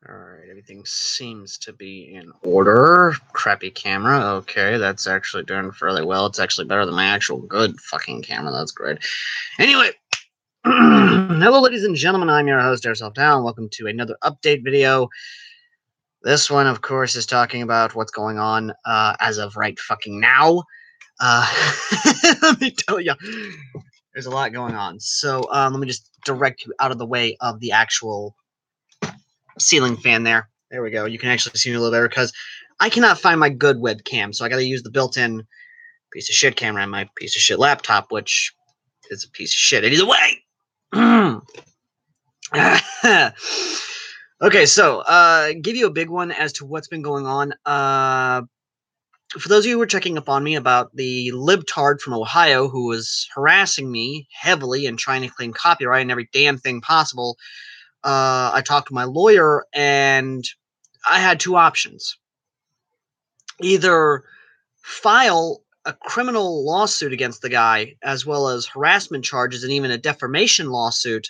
Alright, everything seems to be in order. Crappy camera. Okay, that's actually doing fairly well. It's actually better than my actual good fucking camera. That's great. Anyway, hello, ladies and gentlemen. I'm your host, Airsoft Down. Welcome to another update video. This one, of course, is talking about what's going on as of right fucking now. Let me tell you, there's a lot going on. So let me just direct you out of the way of the actual ceiling fan there. There we go. You can actually see me a little better because I cannot find my good webcam, so I got to use the built-in piece of shit camera on my piece of shit laptop, which is a piece of shit. It is away. Okay, so give you a big one as to what's been going on. For those of you who were checking up on me about the libtard from Ohio who was harassing me heavily and trying to claim copyright and every damn thing possible, I talked to my lawyer and I had two options. Either file a criminal lawsuit against the guy, as well as harassment charges and even a defamation lawsuit,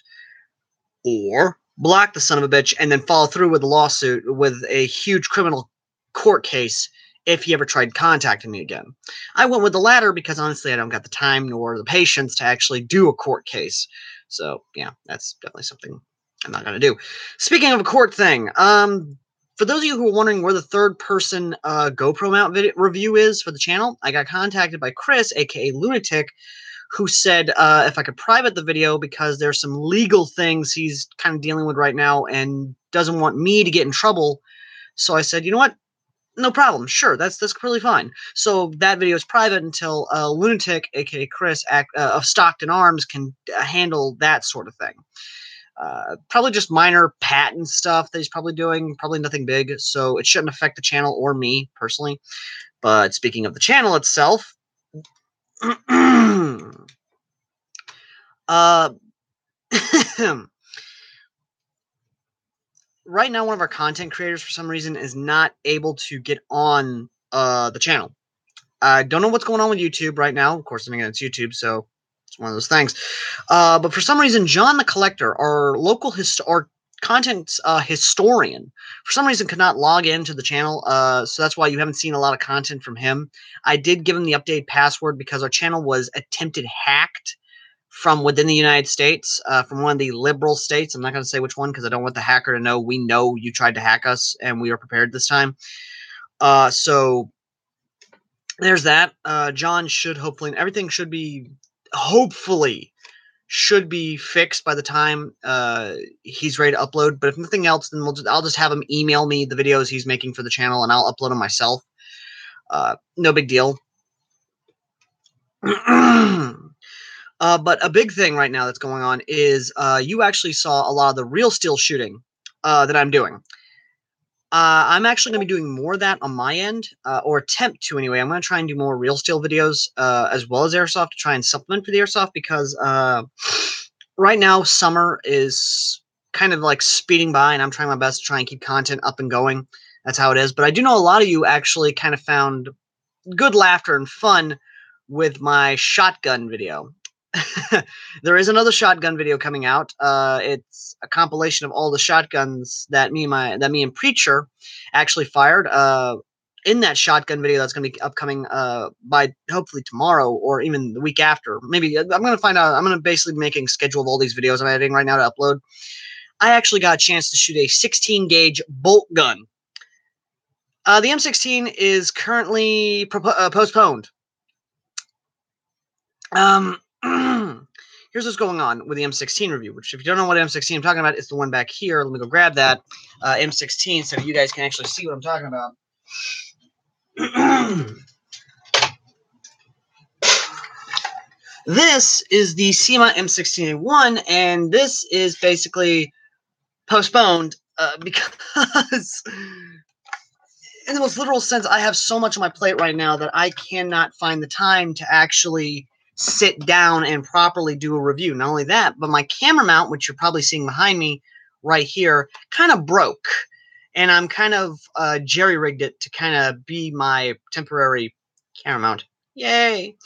or block the son of a bitch and then follow through with the lawsuit with a huge criminal court case if he ever tried contacting me again. I went with the latter because honestly I don't got the time nor the patience to actually do a court case. So yeah, that's definitely something I'm not going to do. Speaking of a court thing, for those of you who are wondering where the third-person GoPro mount review is for the channel, I got contacted by Chris, aka Lunatic, who said if I could private the video because there's some legal things he's kind of dealing with right now and doesn't want me to get in trouble. So I said, you know what? No problem. Sure, that's completely fine. So that video is private until Lunatic, aka Chris, of Stockton Arms, can handle that sort of thing. Probably just minor patent stuff that he's probably doing, probably nothing big, so it shouldn't affect the channel or me personally. But speaking of the channel itself, right now one of our content creators for some reason is not able to get on the channel. I don't know what's going on with YouTube right now. Of course, again, it's YouTube, so it's one of those things. But for some reason, John the Collector, our local our content historian, for some reason could not log into the channel. So that's why you haven't seen a lot of content from him. I did give him the updated password because our channel was attempted hacked from within the United States, from one of the liberal states. I'm not going to say which one because I don't want the hacker to know we know you tried to hack us and we are prepared this time. So there's that. John should hopefully, everything should be, hopefully, should be fixed by the time he's ready to upload. But if nothing else, then I'll just have him email me the videos he's making for the channel, and I'll upload them myself. No big deal. But a big thing right now that's going on is you actually saw a lot of the real steel shooting that I'm doing. I'm actually going to be doing more of that on my end, or attempt to anyway. I'm going to try and do more real steel videos as well as airsoft to try and supplement for the airsoft because right now summer is kind of like speeding by and I'm trying my best to try and keep content up and going. That's how it is. But I do know a lot of you actually kind of found good laughter and fun with my shotgun video. There is another shotgun video coming out. It's a compilation of all the shotguns that me and Preacher actually fired. In that shotgun video that's going to be upcoming by hopefully tomorrow or even the week after. Maybe I'm going to find out. I'm going to basically be making a schedule of all these videos I'm editing right now to upload. I actually got a chance to shoot a 16 gauge bolt gun. The M16 is currently postponed. Here's what's going on with the M16 review, which if you don't know what M16 I'm talking about, it's the one back here. Let me go grab that M16 so you guys can actually see what I'm talking about. This is the SEMA M16A1, and this is basically postponed because in the most literal sense, I have so much on my plate right now that I cannot find the time to actually sit down and properly do a review. Not only that, but my camera mount, which you're probably seeing behind me right here, kind of broke. And I'm kind of jerry-rigged it to kind of be my temporary camera mount. Yay!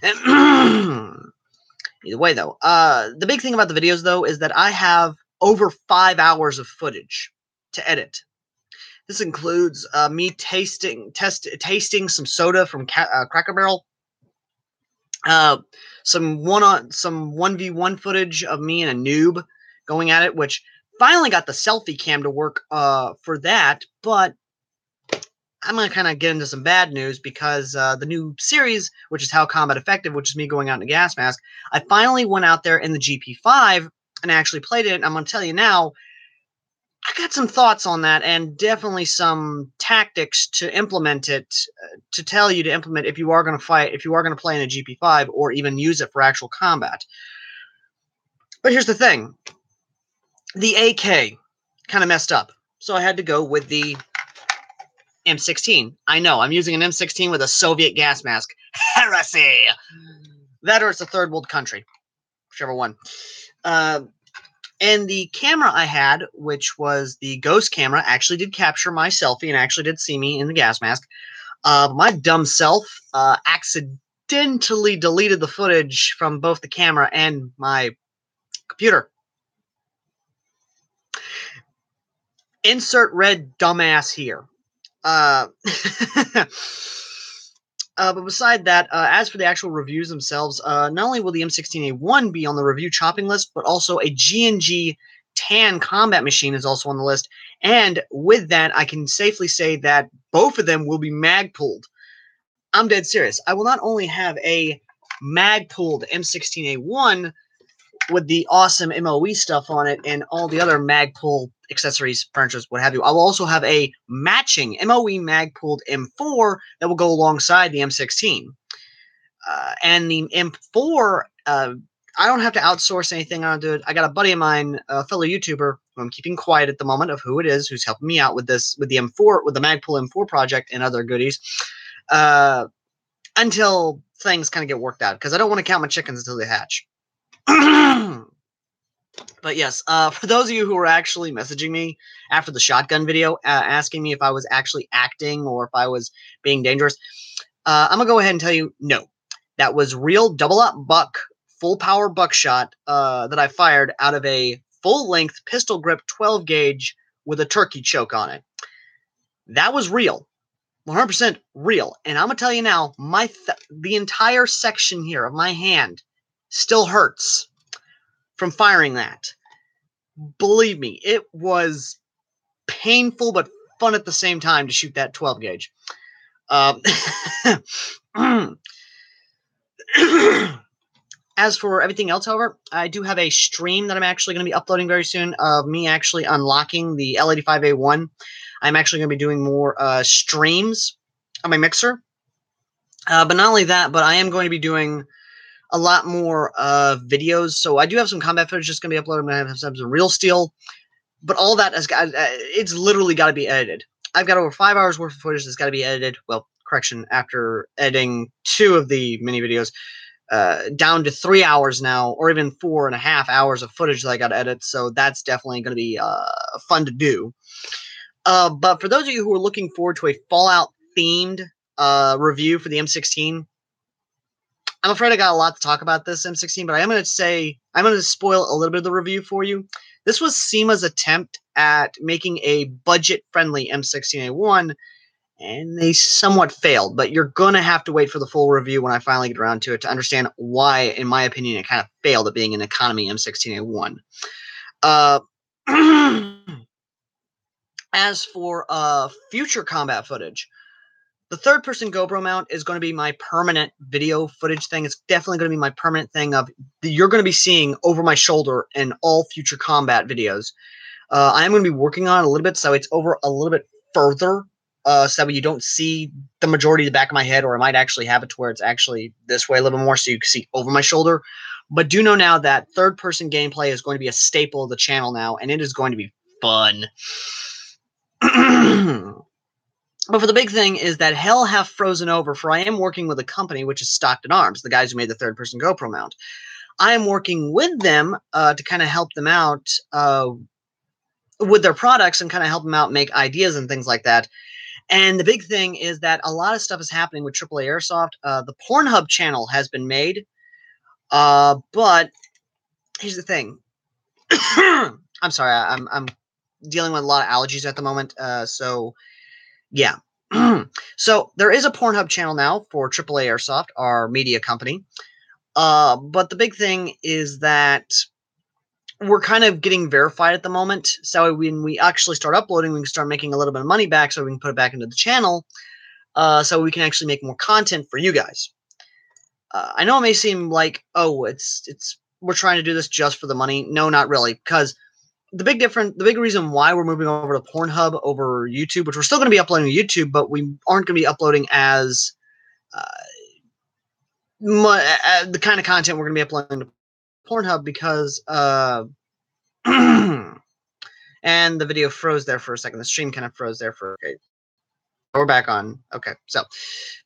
Either way, though, the big thing about the videos, though, is that I have over 5 hours of footage to edit. This includes me tasting some soda from Cracker Barrel, some 1v1 footage of me and a noob going at it, which finally got the selfie cam to work for that, but I'm going to kind of get into some bad news because the new series, which is How Combat Effective, which is me going out in a gas mask, I finally went out there in the GP5 and actually played it, and I'm going to tell you now, I got some thoughts on that and definitely some tactics to implement it, to tell you to implement if you are going to fight, if you are going to play in a GP5 or even use it for actual combat. But here's the thing. The AK kind of messed up, so I had to go with the M16. I know, I'm using an M16 with a Soviet gas mask. Heresy! That or it's a third world country. Whichever one. And the camera I had, which was the Ghost camera, actually did capture my selfie and actually did see me in the gas mask. My dumb self accidentally deleted the footage from both the camera and my computer. Insert red dumbass here. But beside that, as for the actual reviews themselves, not only will the M16A1 be on the review chopping list, but also a G&G TAN combat machine is also on the list. And with that, I can safely say that both of them will be mag-pulled. I'm dead serious. I will not only have a mag-pulled M16A1 with the awesome MOE stuff on it and all the other mag-pull accessories, furniture, what have you. I will also have a matching MOE mag-pulled M4 that will go alongside the M16. And the M4, I don't have to outsource anything. I don't do it. I got a buddy of mine, a fellow YouTuber, who I'm keeping quiet at the moment of who it is, who's helping me out with this, with the M4, with the mag-pull M4 project and other goodies, until things kind of get worked out, because I don't want to count my chickens until they hatch. But yes, for those of you who were actually messaging me after the shotgun video, asking me if I was actually acting or if I was being dangerous, I'm going to go ahead and tell you, no. That was real double-up buck, full-power buckshot that I fired out of a full-length pistol grip 12-gauge with a turkey choke on it. That was real. 100% real. And I'm going to tell you now, the entire section here of my hand still hurts from firing that. Believe me, it was painful but fun at the same time to shoot that 12 gauge. As for everything else, however, I do have a stream that I'm actually going to be uploading very soon of me actually unlocking the L85A1. I'm actually going to be doing more streams on my mixer. But not only that, but I am going to be doing a lot more videos. So I do have some combat footage that's going to be uploaded. I'm going to have some real steel. But all that has got, it's literally got to be edited. I've got over 5 hours worth of footage that's got to be edited. Well, correction, after editing 2 of the mini videos, down to 3 hours now, or even 4.5 hours of footage that I got to edit. So that's definitely going to be fun to do. But for those of you who are looking forward to a Fallout themed review for the M16, I'm afraid I got a lot to talk about this M16, but I'm going to spoil a little bit of the review for you. This was SEMA's attempt at making a budget-friendly M16A1, and they somewhat failed. But you're going to have to wait for the full review when I finally get around to it to understand why, in my opinion, it kind of failed at being an economy M16A1. As for future combat footage, the third-person GoPro mount is going to be my permanent video footage thing. It's definitely going to be my permanent thing of you're going to be seeing over my shoulder in all future combat videos. I'm going to be working on it a little bit, so it's over a little bit further, so you don't see the majority of the back of my head, or I might actually have it to where it's actually this way a little bit more, so you can see over my shoulder. But do know now that third-person gameplay is going to be a staple of the channel now, and it is going to be fun. But for the big thing is that hell hath frozen over, for I am working with a company which is Stockton Arms, the guys who made the third-person GoPro mount. I am working with them to kind of help them out with their products and kind of help them out make ideas and things like that. And the big thing is that a lot of stuff is happening with AAA Airsoft. The Pornhub channel has been made, but here's the thing. I'm sorry, I'm dealing with a lot of allergies at the moment. So yeah. So there is a Pornhub channel now for AAA Airsoft, our media company. But the big thing is that we're kind of getting verified at the moment. So when we actually start uploading, we can start making a little bit of money back, so we can put it back into the channel, so we can actually make more content for you guys. I know it may seem like, oh, it's we're trying to do this just for the money. No, not really, because the big reason why we're moving over to Pornhub over YouTube, which we're still going to be uploading to YouTube, but we aren't going to be uploading as uh, the kind of content we're going to be uploading to Pornhub because and the video froze there for a second. The stream kind of froze there for okay. We're back on. Okay, so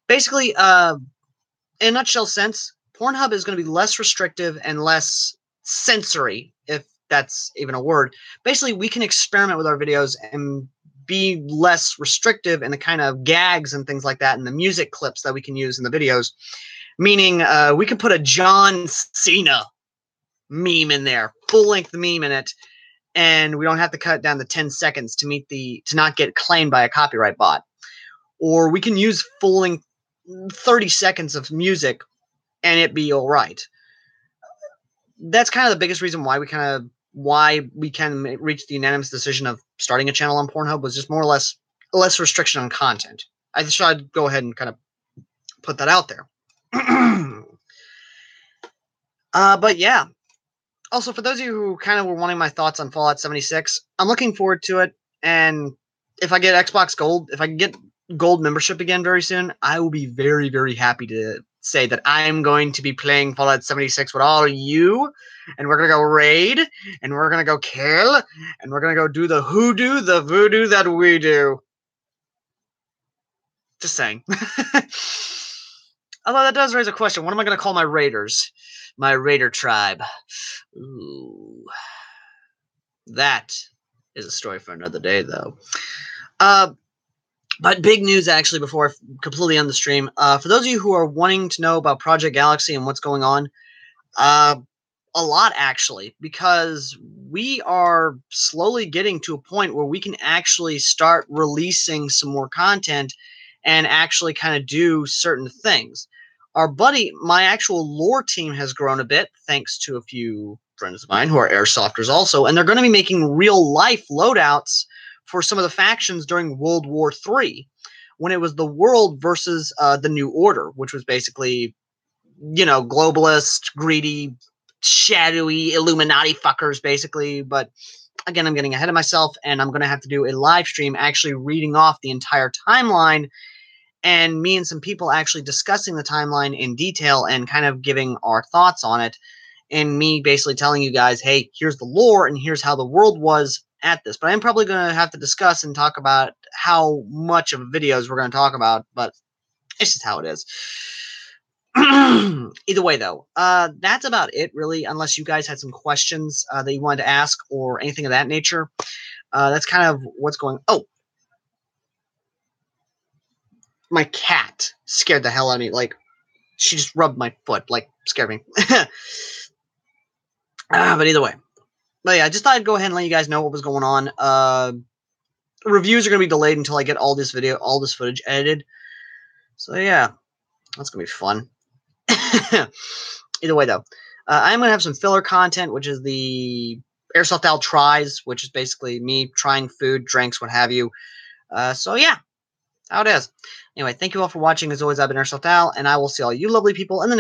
basically, in a nutshell sense, Pornhub is going to be less restrictive and less censory, if that's even a word. Basically, we can experiment with our videos and be less restrictive in the kind of gags and things like that and the music clips that we can use in the videos. Meaning, we can put a John Cena meme in there, full-length meme in it, and we don't have to cut it down to 10 seconds to not get claimed by a copyright bot. Or we can use full-length 30 seconds of music and it be all right. That's kind of the biggest reason why we can reach the unanimous decision of starting a channel on Pornhub, was just more or less restriction on content. I just thought I'd go ahead and kind of put that out there. But yeah. Also, for those of you who kind of were wanting my thoughts on Fallout 76, I'm looking forward to it. And if I get Xbox Gold, if I can get Gold membership again very soon, I will be very, very happy to say that I'm going to be playing Fallout 76 with all of you. And we're going to go raid, and we're going to go kill, and we're going to go do the hoodoo, the voodoo that we do. Just saying. Although that does raise a question. What am I going to call my raiders? My raider tribe. Ooh. That is a story for another day, though. But big news, actually, before I completely end the stream. For those of you who are wanting to know about Project Galaxy and what's going on, a lot, actually, because we are slowly getting to a point where we can actually start releasing some more content and actually kind of do certain things. My actual lore team has grown a bit, thanks to a few friends of mine who are airsofters also, and they're going to be making real-life loadouts for some of the factions during World War III, when it was the world versus the New Order, which was basically, globalist, greedy, shadowy Illuminati fuckers, basically. But again, I'm getting ahead of myself, and I'm going to have to do a live stream actually reading off the entire timeline, and me and some people actually discussing the timeline in detail and kind of giving our thoughts on it, and me basically telling you guys, hey, here's the lore and here's how the world was at this. But I'm probably going to have to discuss and talk about how much of videos we're going to talk about, but it's just how it is. Either way, though, that's about it, really, unless you guys had some questions that you wanted to ask or anything of that nature. That's kind of what's going on. Oh, my cat scared the hell out of me. Like, she just rubbed my foot, like, scared me. But either way. But yeah, I just thought I'd go ahead and let you guys know what was going on. Reviews are going to be delayed until I get all this footage edited. So yeah, that's going to be fun. Either way, though, I'm going to have some filler content, which is the Airsoft Al Tries, which is basically me trying food, drinks, what have you. So yeah, how it is. Anyway, thank you all for watching. As always, I've been Airsoft Al, and I will see all you lovely people in the next